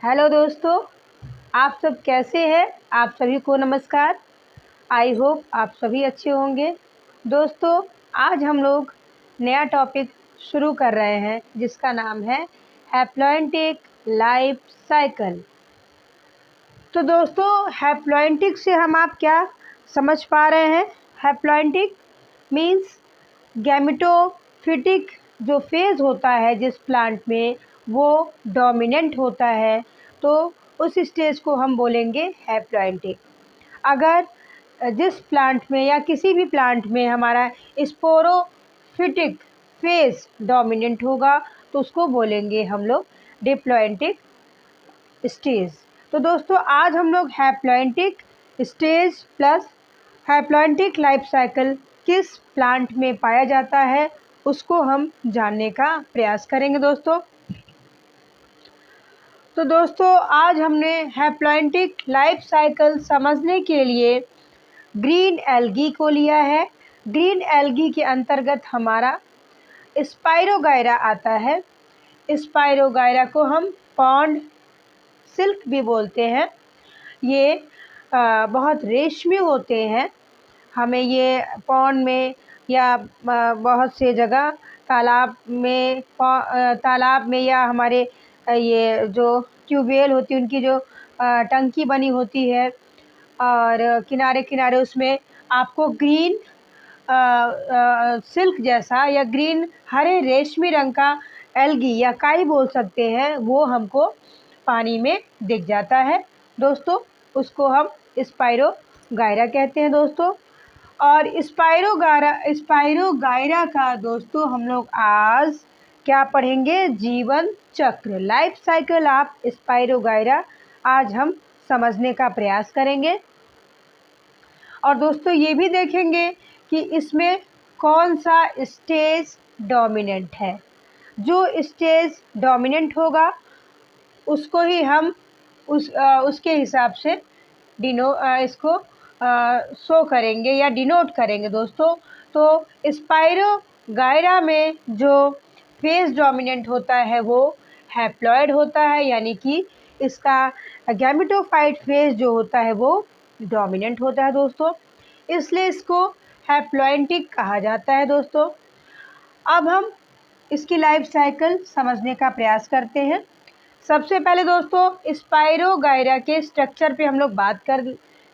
Hello दोस्तों, आप सब कैसे हैं। आप सभी को नमस्कार। आई होप आप सभी अच्छे होंगे। दोस्तों, आज हम लोग नया टॉपिक शुरू कर रहे हैं जिसका नाम है हैप्लॉयंटिक लाइफ साइकिल। तो दोस्तों, हैप्लॉयंटिक से हम आप क्या समझ पा रहे हैं। हैप्लॉयंटिक मीन्स गैमेटोफिटिक जो फेज़ होता है जिस प्लांट में वो डोमिनेंट होता है, तो उस स्टेज को हम बोलेंगे हैप्लॉयंटिक। अगर जिस प्लांट में या किसी भी प्लांट में हमारा स्पोरोफिटिक फेज़ डोमिनेंट होगा तो उसको बोलेंगे हम लोग डिप्लॉयंटिक स्टेज। तो दोस्तों, आज हम लोग हैप्लॉयंटिक स्टेज प्लस हैप्लॉयंटिक लाइफ साइकिल किस प्लांट में पाया जाता है उसको हम जानने का प्रयास करेंगे दोस्तों। तो दोस्तों, आज हमने हैप्लॉयंटिक लाइफ साइकिल समझने के लिए ग्रीन एल्गी को लिया है। ग्रीन एल्गी के अंतर्गत हमारा स्पाइरोगायरा आता है। स्पाइरोगायरा को हम पॉन्ड सिल्क भी बोलते हैं। ये बहुत रेशमी होते हैं। हमें ये पॉन्ड में या बहुत से जगह तालाब में या हमारे ये जो ट्यूबवेल होती है उनकी जो टंकी बनी होती है और किनारे किनारे उसमें आपको ग्रीन सिल्क जैसा या ग्रीन हरे रेशमी रंग का एल्गी या काई बोल सकते हैं, वो हमको पानी में दिख जाता है दोस्तों। उसको हम स्पाइरोगायरा कहते हैं दोस्तों। और स्पाइरोगायरा का दोस्तों हम लोग आज क्या पढ़ेंगे, जीवन चक्र, लाइफ साइकिल ऑफ स्पाइरोगायरा आज हम समझने का प्रयास करेंगे। और दोस्तों, ये भी देखेंगे कि इसमें कौन सा स्टेज डोमिनेंट है। जो स्टेज डोमिनेंट होगा उसको ही हम उसके हिसाब से इसको शो करेंगे या डिनोट करेंगे दोस्तों। तो स्पाइरोगायरा में जो फेज डोमिनेंट होता है वो हैप्लॉयड होता है, यानी कि इसका गैमेटोफाइट फेज जो होता है वो डोमिनेंट होता है दोस्तों, इसलिए इसको हैप्लॉयंटिक कहा जाता है दोस्तों। अब हम इसकी लाइफ साइकिल समझने का प्रयास करते हैं। सबसे पहले दोस्तों, स्पाइरोगायरा के स्ट्रक्चर पे हम लोग बात कर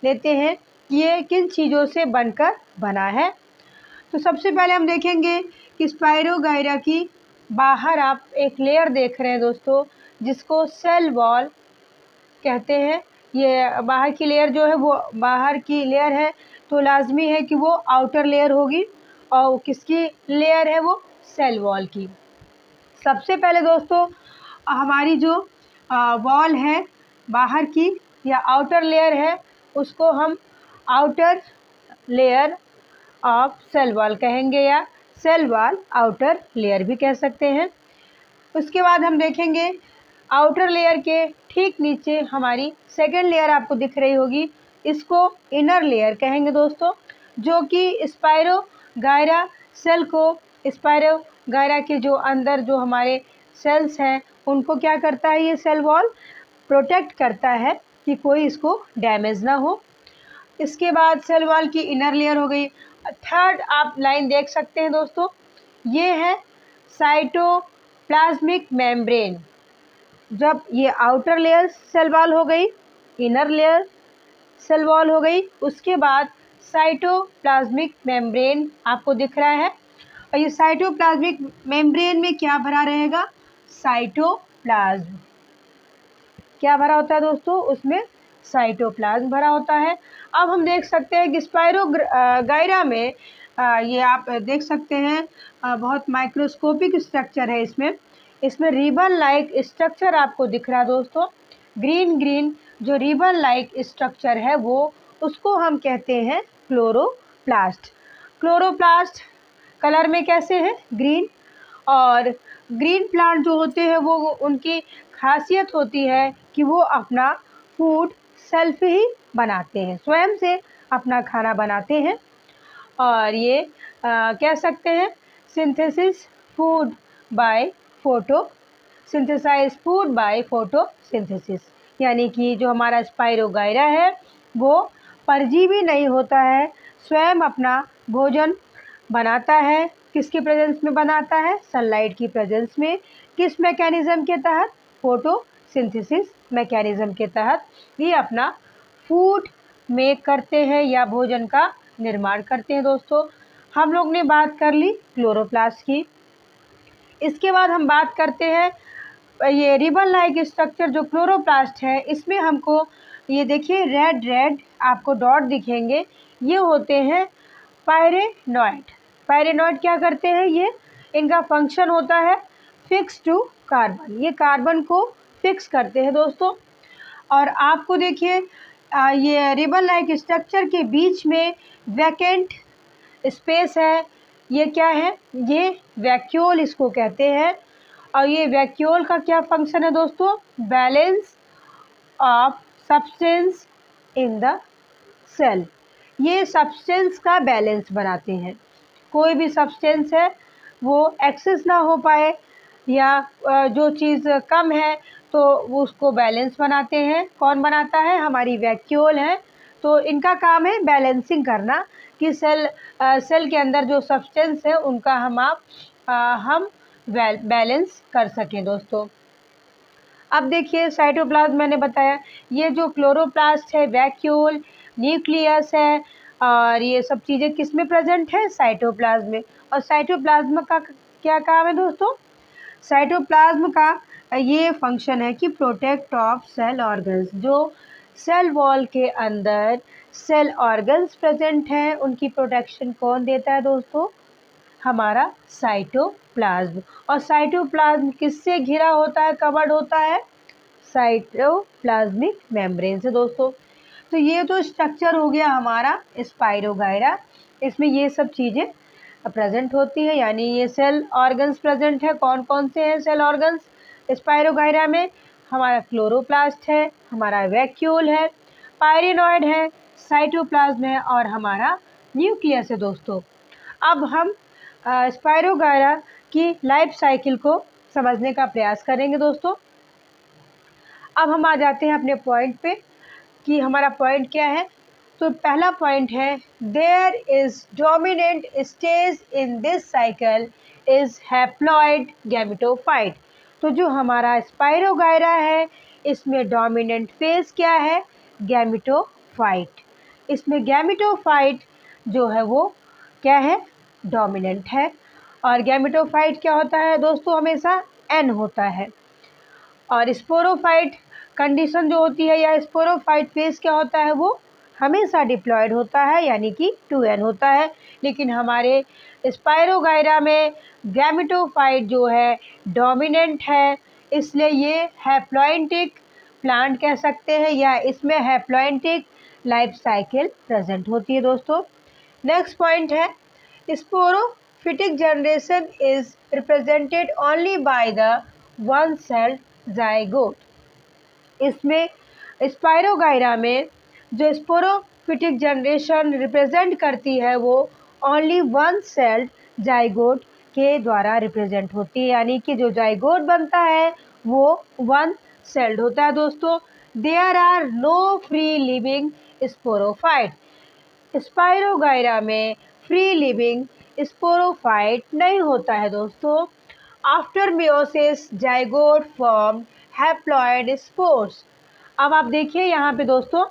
लेते हैं कि ये किन चीज़ों से बनकर बना है। तो सबसे पहले हम देखेंगे कि स्पाइरोगायरा की बाहर आप एक लेयर देख रहे हैं दोस्तों जिसको सेल वॉल कहते हैं। ये बाहर की लेयर जो है वो बाहर की लेयर है, तो लाजमी है कि वो आउटर लेयर होगी और किसकी लेयर है, वो सेल वॉल की। सबसे पहले दोस्तों हमारी जो वॉल है बाहर की या आउटर लेयर है उसको हम outer layer of cell wall कहेंगे या सेल वॉल आउटर लेयर भी कह सकते हैं। उसके बाद हम देखेंगे आउटर लेयर के ठीक नीचे हमारी सेकेंड लेयर आपको दिख रही होगी, इसको इनर लेयर कहेंगे दोस्तों, जो कि स्पाइरोगायरा सेल को स्पाइरोगायरा के जो अंदर जो हमारे सेल्स हैं उनको क्या करता है, ये सेल वॉल प्रोटेक्ट करता है कि कोई इसको डैमेज ना हो। इसके बाद सेल वॉल की इनर लेयर हो गई। थर्ड आप लाइन देख सकते हैं दोस्तों, ये है साइटोप्लाज्मिक मेम्ब्रेन। जब ये आउटर लेयर सेल वॉल हो गई, इनर लेयर सेल वॉल हो गई, उसके बाद साइटोप्लाज्मिक मेम्ब्रेन आपको दिख रहा है। और ये साइटोप्लाज्मिक मेम्ब्रेन में क्या भरा रहेगा, साइटोप्लाज्म। क्या भरा होता है दोस्तों, उसमें साइटोप्लाज्म भरा होता है। अब हम देख सकते हैं कि स्पाइरोगायरा में ये आप देख सकते हैं बहुत माइक्रोस्कोपिक स्ट्रक्चर है इसमें रिबन लाइक स्ट्रक्चर आपको दिख रहा है दोस्तों। ग्रीन ग्रीन जो रिबन लाइक स्ट्रक्चर है वो उसको हम कहते हैं क्लोरोप्लास्ट। क्लोरोप्लास्ट कलर में कैसे है, ग्रीन। और ग्रीन प्लांट जो होते हैं वो उनकी खासियत होती है कि वो अपना फूड सेल्फ ही बनाते हैं, स्वयं से अपना खाना बनाते हैं। और ये कह सकते हैं synthesis food by photo synthesize food by photosynthesis, यानी कि जो हमारा स्पाइरोगायरा है वो परजीवी नहीं होता है, स्वयं अपना भोजन बनाता है। किसके प्रेजेंस में बनाता है? सनलाइट की प्रेजेंस में। किस मैकेनिज्म के तहत? फोटोसिंथेसिस मैकेनिज्म के तहत ये अपना फूड मेक करते हैं या भोजन का निर्माण करते हैं। दोस्तों, हम लोग ने बात कर ली क्लोरोप्लास्ट की। इसके बाद हम बात करते हैं ये रिबन लाइक स्ट्रक्चर जो क्लोरोप्लास्ट है, इसमें हमको ये देखिए रेड रेड आपको डॉट दिखेंगे, ये होते हैं पायरेनॉइड। पायरेनॉइड क्या करते हैं? ये इनका फंक्शन होता है फिक्स टू कार्बन, ये कार्बन को फिक्स करते हैं दोस्तों। और आपको देखिए ये रिबन लाइक स्ट्रक्चर के बीच में वैकेंट स्पेस है, ये क्या है? ये वैक्यूल इसको कहते हैं। और ये वैक्यूल का क्या फंक्शन है दोस्तों? Balance of substance in the cell, ये सब्सटेंस का बैलेंस बनाते हैं। कोई भी सब्सटेंस है वो एक्सेस ना हो पाए या जो चीज़ कम है तो वो उसको बैलेंस बनाते हैं। कौन बनाता है? हमारी वैक्यूल है। तो इनका काम है बैलेंसिंग करना कि सेल के अंदर जो सब्सटेंस है उनका हम बैलेंस कर सकें दोस्तों। अब देखिए साइटोप्लाज्म मैंने बताया, ये जो क्लोरोप्लास्ट है, वैक्यूल, न्यूक्लियस है और ये सब चीज़ें किस में प्रेजेंट है? साइटोप्लाज्म में। और साइटोप्लाज्म का क्या काम है दोस्तों? साइटोप्लाज्म का ये फंक्शन है कि प्रोटेक्ट ऑफ सेल ऑर्गन्स, जो सेल वॉल के अंदर सेल ऑर्गन्स प्रेजेंट हैं उनकी प्रोटेक्शन कौन देता है दोस्तों? हमारा साइटोप्लाज्म। और साइटोप्लाज्म किससे घिरा होता है, कवर्ड होता है? साइटोप्लाज्मिक मेम्ब्रेन से दोस्तों। तो ये तो स्ट्रक्चर हो गया हमारा स्पाइरोगायरा, इसमें ये सब चीज़ें प्रेजेंट होती है, यानी ये सेल ऑर्गन्स प्रेजेंट है। कौन कौन से हैं सेल ऑर्गन्स स्पाइरोगायरा में? हमारा क्लोरोप्लास्ट है, हमारा वैक्यूल है, पायरेनॉइड है, साइटोप्लाज्म है और हमारा न्यूक्लियस है दोस्तों। अब हम स्पाइरोगायरा की लाइफ साइकिल को समझने का प्रयास करेंगे दोस्तों। अब हम आ जाते हैं अपने पॉइंट पे कि हमारा पॉइंट क्या है। तो पहला पॉइंट है there is dominant stage in this cycle is haploid gametophyte. तो जो हमारा स्पाइरोगायरा है इसमें डोमिनेंट फेज क्या है? गैमेटोफाइट। इसमें गैमेटोफाइट जो है वो क्या है? डोमिनेंट है। और गैमेटोफाइट क्या होता है दोस्तों? हमेशा एन होता है। और स्पोरोफाइट कंडीशन जो होती है या स्पोरोफाइट फेज क्या होता है? वो हमेशा डिप्लॉयड होता है, यानी कि 2n होता है। लेकिन हमारे स्पाइरोगायरा में गैमेटोफाइट जो है डोमिनेंट है, इसलिए ये हैप्लॉइंटिक प्लांट कह सकते हैं या इसमें हैप्लॉइंटिक लाइफ साइकिल प्रेजेंट होती है दोस्तों। नेक्स्ट पॉइंट है sporophytic generation is represented only by the one cell zygote. इसमें स्पाइरोगायरा में जो स्पोरोफिटिक जनरेशन रिप्रेजेंट करती है वो ओनली वन सेल्ड जाइगोट के द्वारा रिप्रेजेंट होती है, यानी कि जो जाइगोट बनता है वो वन सेल्ड होता है दोस्तों। There are no free living sporophyte. Spirogyra में फ्री लिविंग स्पोरोफाइट नहीं होता है दोस्तों। After meiosis zygote form haploid spores. अब आप देखिए यहाँ पे दोस्तों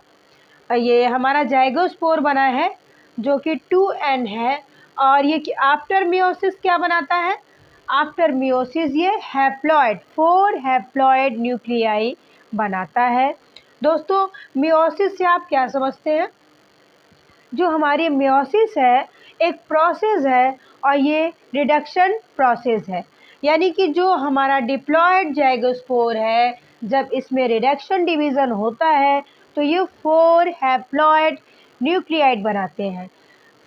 ये हमारा जाइगोस्पोर बना है जो कि 2n है। और ये आफ्टर मियोसिस क्या बनाता है? आफ्टर मियोसिस ये हैप्लॉइड 4 हैप्लॉइड न्यूक्लियाई बनाता है दोस्तों। मियोसिस से आप क्या समझते हैं? जो हमारी मियोसिस है एक प्रोसेस है और ये रिडक्शन प्रोसेस है, यानी कि जो हमारा डिप्लॉयड जाइगोस्पोर है जब इसमें रिडक्शन डिवीज़न होता है तो ये 4 हैप्लॉइड न्यूक्लियाइड बनाते हैं।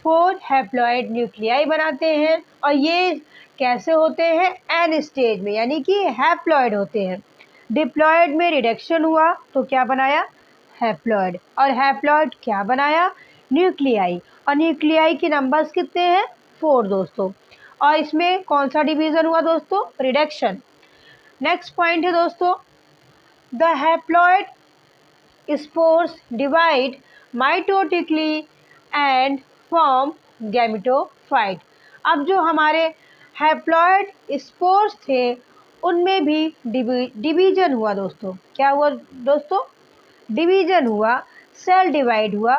4 हैप्लॉइड न्यूक्लियाई बनाते हैं और ये कैसे होते हैं? एन स्टेज में, यानी कि हैप्लॉइड होते हैं। डिप्लॉयड में रिडक्शन हुआ तो क्या बनाया? हैप्लॉइड। और हैप्लॉइड क्या बनाया? न्यूक्लियाई। और न्यूक्लियाई के नंबर्स कितने हैं? 4 दोस्तों। और इसमें कौन सा डिवीज़न हुआ दोस्तों? रिडक्शन। नेक्स्ट पॉइंट है दोस्तों, the haploid spores divide mitotically and form gametophyte. अब जो हमारे हैप्लॉइड स्पोर्स थे उनमें भी डिवीजन हुआ दोस्तों। क्या हुआ दोस्तों? डिवीजन हुआ, सेल डिवाइड हुआ।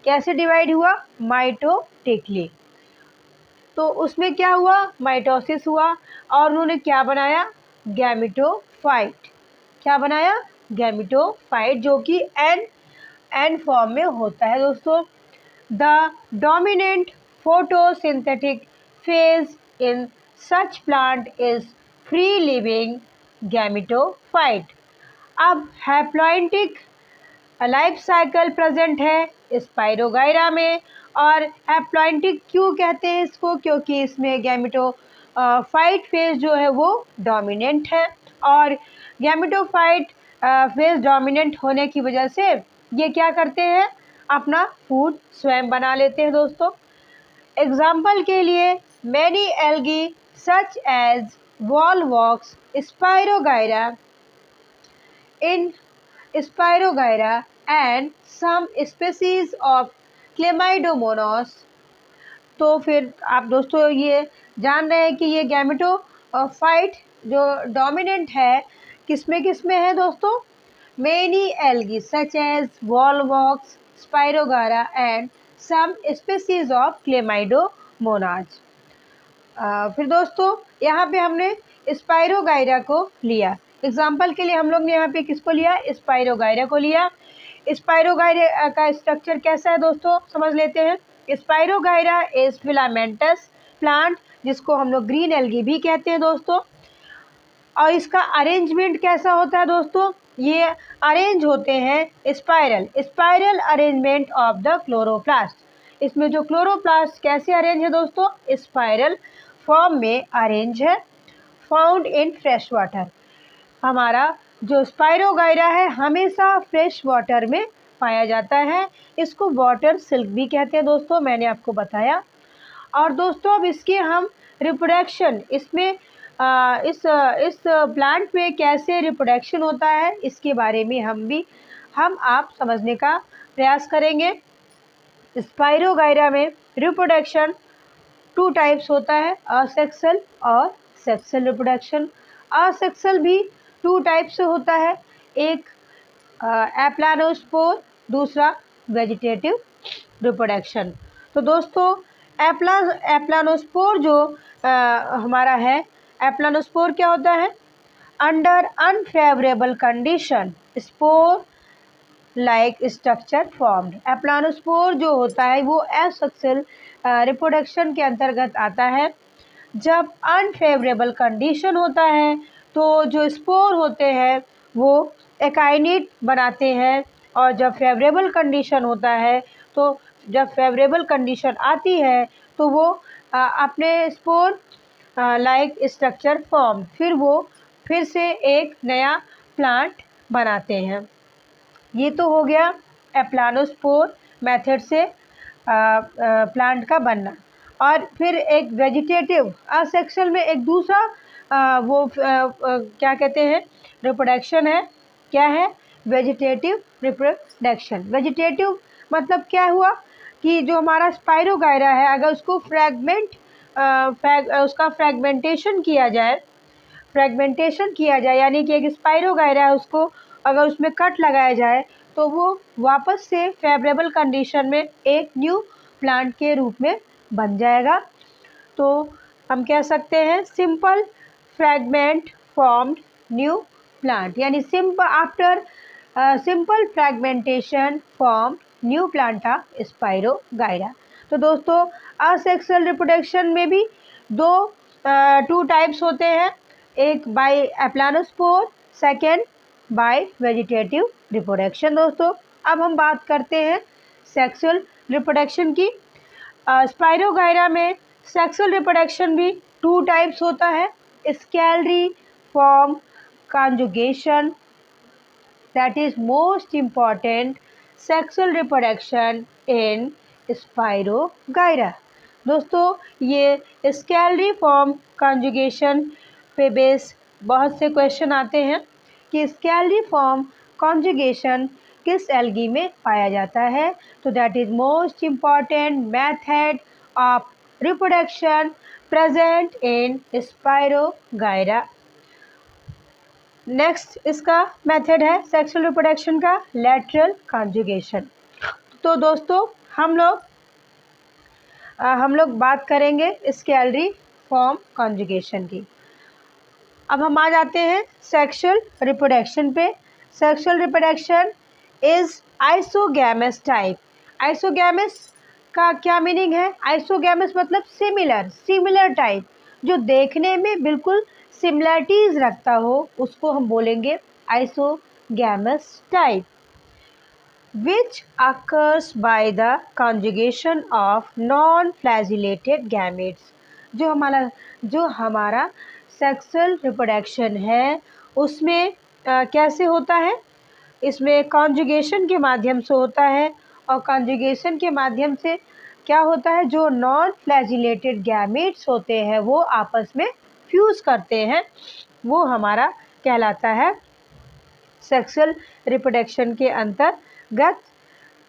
कैसे डिवाइड हुआ? माइटोटिकली। तो उसमें क्या हुआ? माइटोसिस हुआ और उन्होंने क्या बनाया? गैमेटोफाइट। क्या बनाया? गैमेटोफाइट, जो कि एन फॉर्म में होता है दोस्तों। The dominant photosynthetic phase in such plant is free living gametophyte. अब हैप्लॉइडिक लाइफ साइकिल प्रेजेंट है स्पाइरोगाइरा में। और हैप्लॉइडिक क्यों कहते हैं इसको? क्योंकि इसमें गैमेटोफाइट फेज जो है वो डोमिनेंट है, और गैमेटोफाइट फेज डोमिनेंट होने की वजह से ये क्या करते हैं? अपना फूड स्वयं बना लेते हैं दोस्तों। एग्जाम्पल के लिए many algae such as volvox, spirogyra in Spirogyra and some species of Chlamydomonas। तो फिर आप दोस्तों ये जान रहे हैं कि ये गैमेटोफाइट जो डोमिनेंट है किसमें किसमें है दोस्तों? Many algae such as Volvox, Spirogyra and some species of Chlamydomonas. फिर दोस्तों यहाँ पे हमने स्पाइरोगाइरा को लिया। एग्जाम्पल के लिए हम लोग ने यहाँ पे किसको लिया? स्पाइरोगाइरा को लिया। स्पाइरोगाइरा का स्ट्रक्चर कैसा है दोस्तों? समझ लेते हैं। स्पाइरोगाइरा इज फिलामेंटस प्लांट, जिसको हम लोग ग्रीन एल्गी भी कहते हैं दोस्तों। और इसका अरेंजमेंट कैसा होता है दोस्तों? ये अरेंज होते हैं spiral arrangement of the chloroplast. इसमें जो क्लोरोप्लास्ट कैसे अरेंज है दोस्तों? स्पाइरल फॉर्म में अरेंज है। Found in fresh water. हमारा जो स्पाइरोगाइरा है हमेशा फ्रेश वाटर में पाया जाता है। इसको वाटर सिल्क भी कहते हैं दोस्तों, मैंने आपको बताया। और दोस्तों अब इसके हम रिप्रोडक्शन, इसमें इस प्लांट में कैसे रिप्रोडक्शन होता है इसके बारे में हम आप समझने का प्रयास करेंगे। स्पाइरोगाइरा में रिप्रोडक्शन 2 टाइप्स होता है, असेक्सुअल और सेक्सुअल रिप्रोडक्शन। असेक्सुअल भी 2 टाइप से होता है, एक एप्लानोस्पोर, दूसरा वेजिटेटिव रिप्रोडक्शन। तो दोस्तों एप्लानोस्पोर जो हमारा है, एप्लानोस्पोर क्या होता है? Under unfavourable condition spore like structure formed. Aplanospore जो होता है वो एसेक्सुअल रिप्रोडक्शन के अंतर्गत आता है। जब अनफेवरेबल कंडीशन होता है तो जो स्पोर होते हैं वो एकाइनेट बनाते हैं, और जब फेवरेबल कंडीशन होता है तो जब फेवरेबल कंडीशन आती है तो वो अपने स्पोर लाइक स्ट्रक्चर फॉर्म फिर से एक नया प्लांट बनाते हैं। ये तो हो गया एप्लानोस्पोर मेथड से प्लांट का बनना। और फिर एक वेजिटेटिव असेक्सुअल में एक दूसरा क्या कहते हैं रिप्रोडक्शन है। क्या है? Vegetative reproduction. वेजिटेटिव मतलब क्या हुआ कि जो हमारा स्पाइरोगाइरा है अगर उसको उसका फ्रैगमेंटेशन किया जाए, यानी कि एक स्पाइरोगाइरा है उसको अगर उसमें कट लगाया जाए तो वो वापस से फेवरेबल कंडीशन में एक न्यू प्लांट के रूप में बन जाएगा। तो हम कह सकते हैं simple fragment formed new plant, यानी after simple fragmentation formed new plant of Spirogyra. तो दोस्तों असेक्सुअल रिप्रोडक्शन में भी 2 टाइप्स होते हैं, एक by aplanospore, second by vegetative reproduction. दोस्तों अब हम बात करते हैं सेक्सुअल रिप्रोडक्शन की। स्पाइरोगाइरा में सेक्सुअल रिप्रोडक्शन भी 2 टाइप्स होता है, scalariform conjugation, that is most important sexual reproduction in Spirogyra। दोस्तों ये स्केलरी फॉर्म कंजुगेशन पे बेस बहुत से क्वेश्चन आते हैं कि स्केलरी फॉर्म कॉन्जुगेशन किस एल्गी में पाया जाता है, तो that is most important method of reproduction present in spirogyra. Next इसका मेथड है सेक्सुअल रिप्रोडक्शन का लैटरल कॉन्जुगेशन। तो दोस्तों हम लोग बात करेंगे स्केलरी फॉर्म कॉन्जुगेशन की। अब हम आ जाते हैं सेक्सुअल रिप्रोडक्शन पे। Sexual reproduction is isogamous type. Isogamous का क्या मीनिंग है? आइसोगैमस मतलब सिमिलर टाइप, जो देखने में बिल्कुल सिमिलरिटीज रखता हो, उसको हम बोलेंगे isogamous type. which occurs by the conjugation of non-flagellated gametes। जो हमारा सेक्सुअल रिप्रोडक्शन है उसमें कैसे होता है? इसमें कॉन्जुगेशन के माध्यम से होता है, और कॉन्जुगेशन के माध्यम से क्या होता है, जो नॉन फ्लैजिलेटेड गैमेट्स होते हैं वो आपस में फ्यूज़ करते हैं, वो हमारा कहलाता है सेक्सुअल रिप्रोडक्शन के अंतर्गत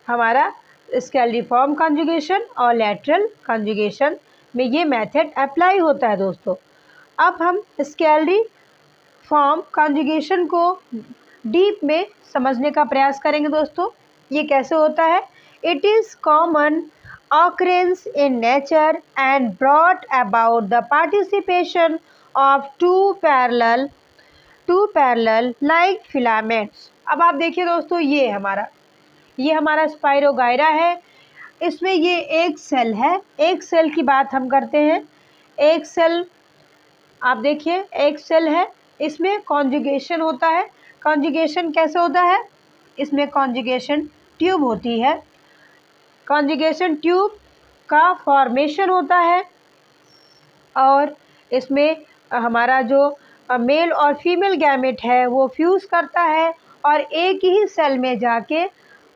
हमारा स्केलरी फॉर्म कॉन्जुगेशन और लैटरल कॉन्जुगेशन में ये मेथड अप्लाई होता है दोस्तों। अब हम स्केलरी फॉर्म कॉन्जुगेशन को डीप में समझने का प्रयास करेंगे दोस्तों। ये कैसे होता है? It is common occurrence in nature and brought about the participation of two parallel like filaments। अब आप देखिए दोस्तों, ये हमारा स्पाइरोगायरा है। इसमें ये एक सेल है। एक सेल की बात हम करते हैं। एक सेल, आप देखिए एक सेल है, इसमें कॉन्जुगेशन होता है। कॉन्जुगेशन कैसे होता है? इसमें कॉन्जुगेशन ट्यूब होती है। कॉन्जुगेशन ट्यूब का फॉर्मेशन होता है, और इसमें हमारा जो मेल और फीमेल गैमेट है वो फ्यूज़ करता है, और एक ही सेल में जाके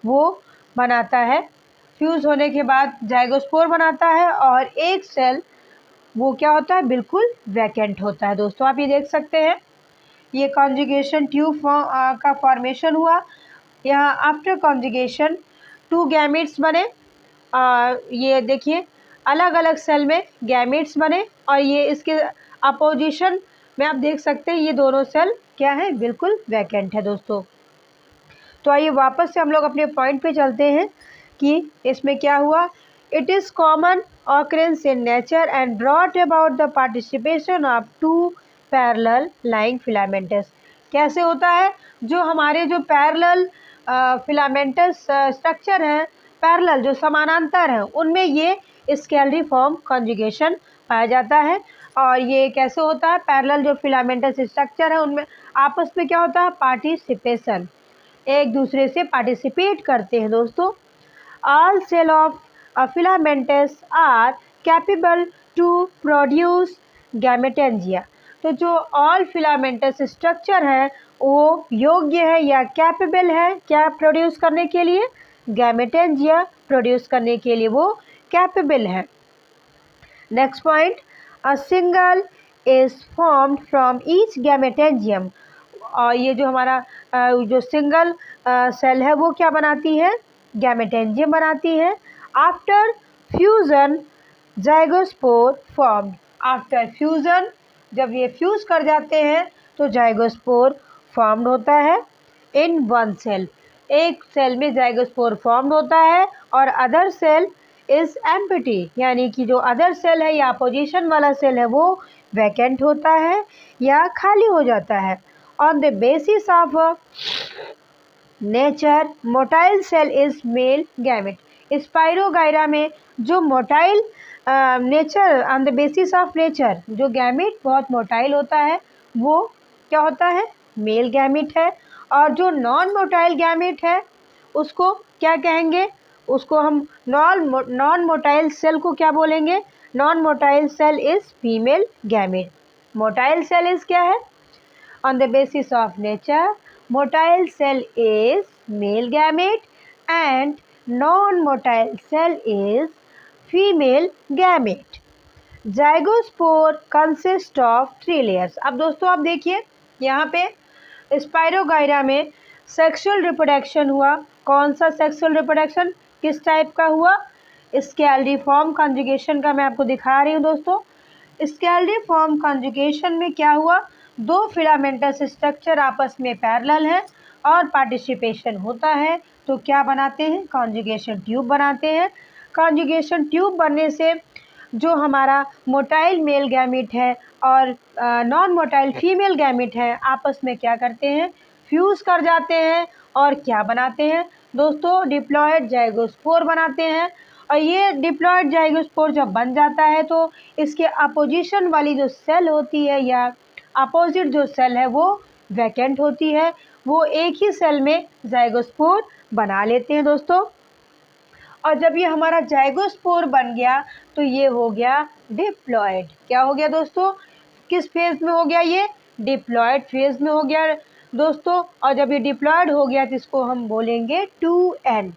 वो बनाता है। फ्यूज़ होने के बाद जाइगोस्पोर बनाता है, और एक सेल वो क्या होता है, बिल्कुल वैकेंट होता है। दोस्तों आप ये देख सकते हैं, ये कॉन्जुगेशन ट्यूब का फॉर्मेशन हुआ। यहाँ आफ्टर कॉन्जुगेशन 2 गैमेट्स बने। ये देखिए अलग अलग सेल में गैमेट्स बने, और ये इसके अपोजिशन में आप देख सकते हैं ये दोनों सेल क्या है, बिल्कुल वैकेंट है दोस्तों। तो आइए वापस से हम लोग अपने पॉइंट पे चलते हैं कि इसमें क्या हुआ। It is common occurrence in nature and brought about the participation of 2 parallel lying filamentous. कैसे होता है? जो हमारे जो पैरेलल फिलामेंटस स्ट्रक्चर हैं, पैरेलल जो समानांतर हैं, उनमें ये स्केलरी फॉर्म कॉन्जुगेशन पाया जाता है। और ये कैसे होता है? पैरेलल जो फिलामेंटस स्ट्रक्चर है उनमें आपस में क्या होता है, पार्टिसिपेशन, एक दूसरे से पार्टिसिपेट करते हैं दोस्तों। All cell of filamentous are capable to produce gametangia. तो जो ऑल फिलामेंटस स्ट्रक्चर है वो योग्य है या कैपेबल है क्या प्रोड्यूस करने के लिए? गैमेटेंजिया प्रोड्यूस करने के लिए वो कैपेबल है। Next point, a single is formed from each gametangium. और ये जो हमारा जो सिंगल सेल है वो क्या बनाती है? गैमेटेंजियम बनाती है। After fusion zygospore formed. After fusion, जब ये फ्यूज़ कर जाते हैं तो जाइगोस्पोर फॉर्म्ड होता है इन वन सेल। एक सेल में जाइगोस्पोर फॉर्म्ड होता है, और अदर सेल इज़ एम्प्टी, यानी कि जो अदर सेल है या अपोजिशन वाला सेल है वो वैकेंट होता है या खाली हो जाता है। On the basis of nature motile cell is male gamete. Spirogyra में जो motile nature, on the basis of nature जो गैमेट बहुत मोटाइल होता है वो क्या होता है? मेल गैमेट है। और जो नॉन मोटाइल गैमेट है उसको क्या कहेंगे? उसको हम नॉन मोटाइल सेल को क्या बोलेंगे? Non motile cell is female gamete. Motile cell is क्या है? On the basis of nature, motile cell is male gamete and non-motile cell is female gamete. Zygospore consist of 3 layers. अब दोस्तों आप देखिए यहाँ पे स्पाइरोगाइरा में सेक्सुअल रिप्रोडक्शन हुआ। कौन सा सेक्सुअल रिप्रोडक्शन, किस टाइप का हुआ? स्कैलरिफॉर्म कॉन्जुगेशन का मैं आपको दिखा रही हूँ दोस्तों। स्कैलरिफॉर्म कॉन्जुगेशन में क्या हुआ, 2 फिलामेंटस स्ट्रक्चर आपस में पैरेलल है और पार्टिसिपेशन होता है तो क्या बनाते हैं, कॉन्जुगेशन ट्यूब बनाते हैं। कॉन्जुगेशन ट्यूब बनने से जो हमारा मोटाइल मेल गैमिट है और नॉन मोटाइल फीमेल गैमिट है आपस में क्या करते हैं, फ्यूज़ कर जाते हैं और क्या बनाते हैं दोस्तों, डिप्लॉयड जाइगोस्पोर बनाते हैं। और ये डिप्लॉयड जाइगोस्पोर जब बन जाता है तो इसके अपोजिशन वाली जो सेल होती है या अपोजिट जो सेल है वो वैकेंट होती है, वो एक ही सेल में जाइगोस्पोर बना लेते हैं दोस्तों। और जब ये हमारा जाइगोस्पोर बन गया तो ये हो गया डिप्लॉयड। क्या हो गया दोस्तों, किस फेज में हो गया, ये डिप्लॉयड फेज में हो गया दोस्तों। और जब ये डिप्लॉयड हो गया तो इसको हम बोलेंगे 2n।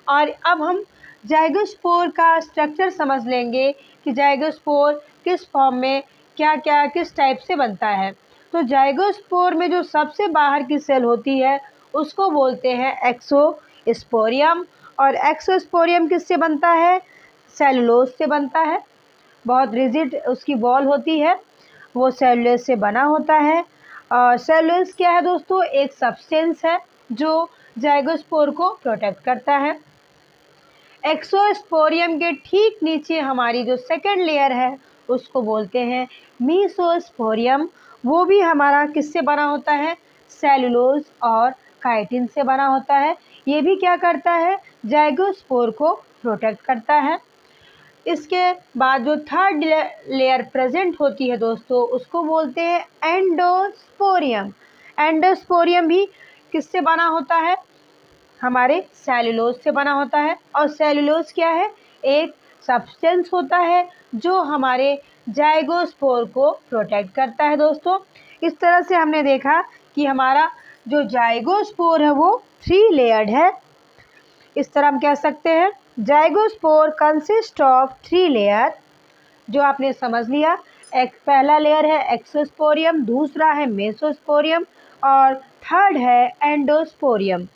और अब हम जाइगोस्पोर का स्ट्रक्चर समझ लेंगे कि जाइगोस्पोर किस फॉर्म में क्या क्या किस टाइप से बनता है। तो जाइगोस्पोर में जो सबसे बाहर की सेल होती है उसको बोलते हैं एक्सोस्पोरियम। और एक्सोस्पोरियम किससे बनता है, सेलुलोज से बनता है। बहुत रिजिड उसकी वॉल होती है, वो सेलुलोज से बना होता है। और सेलुलोज क्या है दोस्तों, एक सब्सटेंस है जो जाइगोस्पोर को प्रोटेक्ट करता है। एक्सोस्पोरियम के ठीक नीचे हमारी जो सेकेंड लेयर है उसको बोलते हैं मीसोस्पोरियम। वो भी हमारा किससे बना होता है, सेलुलोज और काइटिन से बना होता है। ये भी क्या करता है, जाइगोस्पोर को प्रोटेक्ट करता है। इसके बाद जो थर्ड लेयर प्रेजेंट होती है दोस्तों उसको बोलते हैं एंडोस्पोरियम। एंडोस्पोरियम भी किससे बना होता है, हमारे सेलुलोज से बना होता है। और सेलुलोज क्या है, एक सब्सटेंस होता है जो हमारे जाइगोस्पोर को प्रोटेक्ट करता है दोस्तों। इस तरह से हमने देखा कि हमारा जो जाइगोस्पोर है वो 3 लेयर्ड है। इस तरह हम कह सकते हैं जाइगोस्पोर कंसिस्ट ऑफ 3 लेयर, जो आपने समझ लिया। एक पहला लेयर है एक्सोस्पोरियम, दूसरा है मेसोस्पोरियम और थर्ड है एंडोस्पोरियम।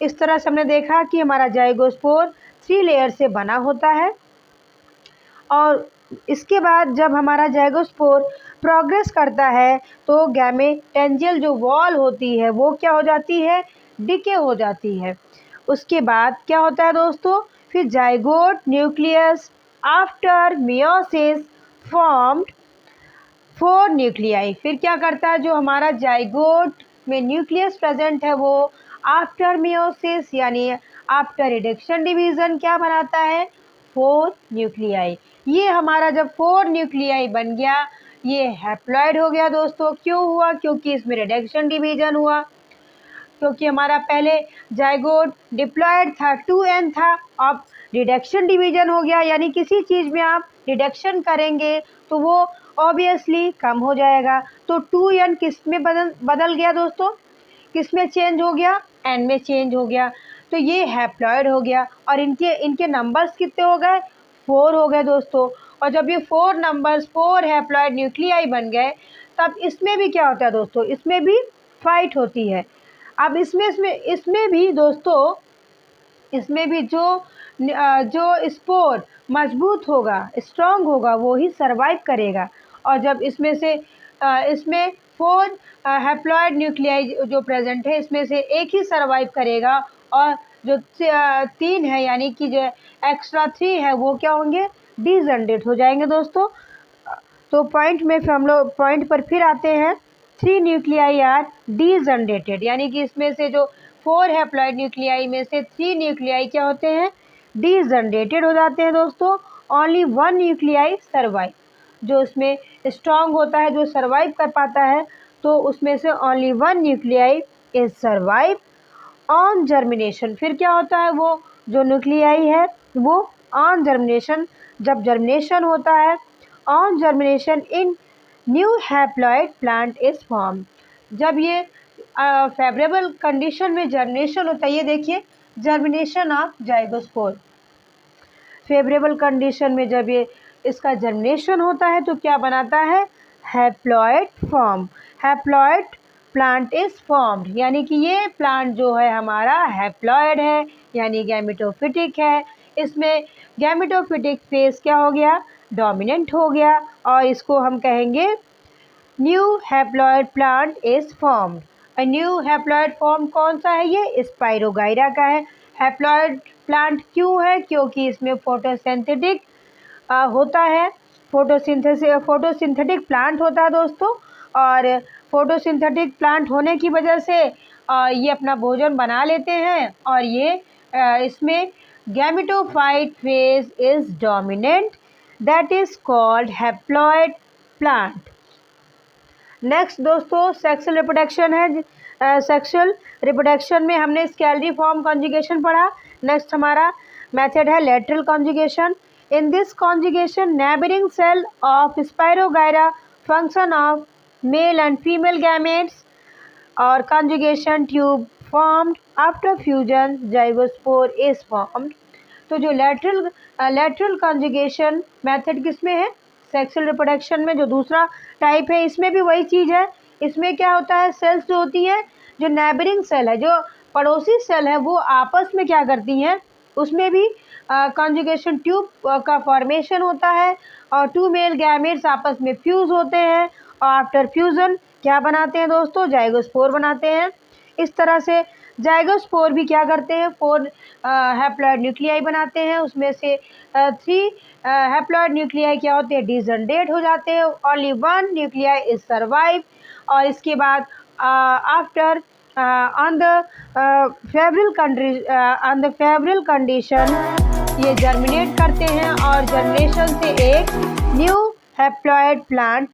इस तरह से हमने देखा कि हमारा जाइगोस्पोर 3 लेयर से बना होता है। और इसके बाद जब हमारा जाइगोस्पोर प्रोग्रेस करता है तो गैमेटेंजियल जो वॉल होती है वो क्या हो जाती है, डिके हो जाती है। उसके बाद क्या होता है दोस्तों, फिर zygote nucleus after meiosis formed 4 nuclei. फिर क्या करता है, जो हमारा जाइगोट में न्यूक्लियस प्रेजेंट है वो आफ्टर मियोसिस यानी आफ्टर रिडक्शन डिवीजन क्या बनाता है, 4 न्यूक्लियाई। ये हमारा जब 4 न्यूक्लियाई बन गया ये हैप्लॉइड हो गया दोस्तों। क्यों हुआ, क्योंकि इसमें रिडक्शन डिवीजन हुआ। क्योंकि हमारा पहले जाइगोट डिप्लॉयड था, 2n था, अब रिडक्शन डिवीजन हो गया। यानी किसी चीज़ में आप रिडक्शन करेंगे तो वो ऑब्वियसली कम हो जाएगा। तो 2n किस में बदल गया दोस्तों, किस में चेंज हो गया, n में चेंज हो गया। तो ये हैप्लॉइड हो गया। और इनके नंबर्स कितने हो गए, 4 हो गए दोस्तों। और जब ये 4 नंबर्स 4 हैप्लॉइड न्यूक्लियाई बन गए तब इसमें भी क्या होता है दोस्तों, इसमें भी फाइट होती है। अब इसमें भी दोस्तों, इसमें भी जो स्पोर मजबूत होगा, स्ट्रांग होगा, वो ही सरवाइव करेगा। और जब इसमें 4 हैप्लॉइड न्यूक्लियाई जो प्रेजेंट है इसमें से एक ही सरवाइव करेगा और जो 3 है यानी कि जो एक्स्ट्रा 3 है वो क्या होंगे, डिजनरेट हो जाएंगे दोस्तों। तो हम लोग पॉइंट पर फिर आते हैं। 3 न्यूक्लियाई आर डिजनरेटेड, यानी कि इसमें से जो 4 हैप्लॉइड न्यूक्लियाई में से 3 न्यूक्लियाई क्या होते हैं, डिजनरेटेड हो जाते हैं दोस्तों। ओनली 1 न्यूक्लियाई सर्वाइव, जो उसमें स्ट्रांग होता है, जो सर्वाइव कर पाता है, तो उसमें से only 1 nuclei is survive on germination. फिर क्या होता है, वो जो न्यूक्लियाई है वो ऑन जर्मिनेशन, जब जर्मिनेशन होता है, on germination in new haploid plant is form. जब ये फेवरेबल कंडीशन में जर्मिनेशन होता है, ये देखिए germination of zygospore, favourable condition में जब ये इसका जर्मिनेशन होता है तो क्या बनाता है, haploid form. Haploid plant is formed, यानी कि ये प्लांट जो है हमारा हैप्लॉइड है, यानी गैमेटोफिटिक है। इसमें गैमेटोफिटिक फेज क्या हो गया, डोमिनेंट हो गया, और इसको हम कहेंगे new haploid plant is formed. New haploid form कौन सा है, ये स्पाइरोगाइरा का है। हैप्लॉइड प्लांट क्यों है, क्योंकि इसमें फोटोसिंथेटिक होता है, फोटोसिंथेटिक प्लांट होता है दोस्तों। और फोटोसिंथेटिक प्लांट होने की वजह से ये अपना भोजन बना लेते हैं, और ये इसमें gametophyte phase is dominant, that is called haploid plant. Next दोस्तों सेक्सुअल रिप्रोडक्शन है। सेक्सुअल रिप्रोडक्शन में हमने स्केलरी फॉर्म कॉन्जुगेशन पढ़ा। नेक्स्ट हमारा मेथड है lateral conjugation. In this conjugation neighbouring cell of Spirogyra function of male and female gametes और conjugation tube formed after fusion zygospore is formed. तो जो lateral conjugation method किसमें है, sexual reproduction में जो दूसरा टाइप है, इसमें भी वही चीज़ है। इसमें क्या होता है, सेल्स जो होती हैं, जो नेबरिंग सेल है, जो पड़ोसी सेल है, वो आपस में क्या करती हैं, उसमें भी कॉन्जुगेशन ट्यूब का फॉर्मेशन होता है, और टू मेल गैमेट्स आपस में फ्यूज़ होते हैं, और आफ्टर फ्यूज़न क्या बनाते हैं दोस्तों, जाइगोस्पोर बनाते हैं। इस तरह से जाइगोस्पोर भी क्या करते हैं, 4 हैप्लॉइड न्यूक्लियाई बनाते हैं। उसमें से 3 हैप्लॉइड न्यूक्लियाई क्या होते हैं, डिजनरेट हो जाते हैं, ओनली 1 न्यूक्लियाई इज सर्वाइव। और इसके बाद after on the favourable condition ये जर्मिनेट करते हैं, और जर्मिनेशन से एक न्यू हैप्लॉइड प्लांट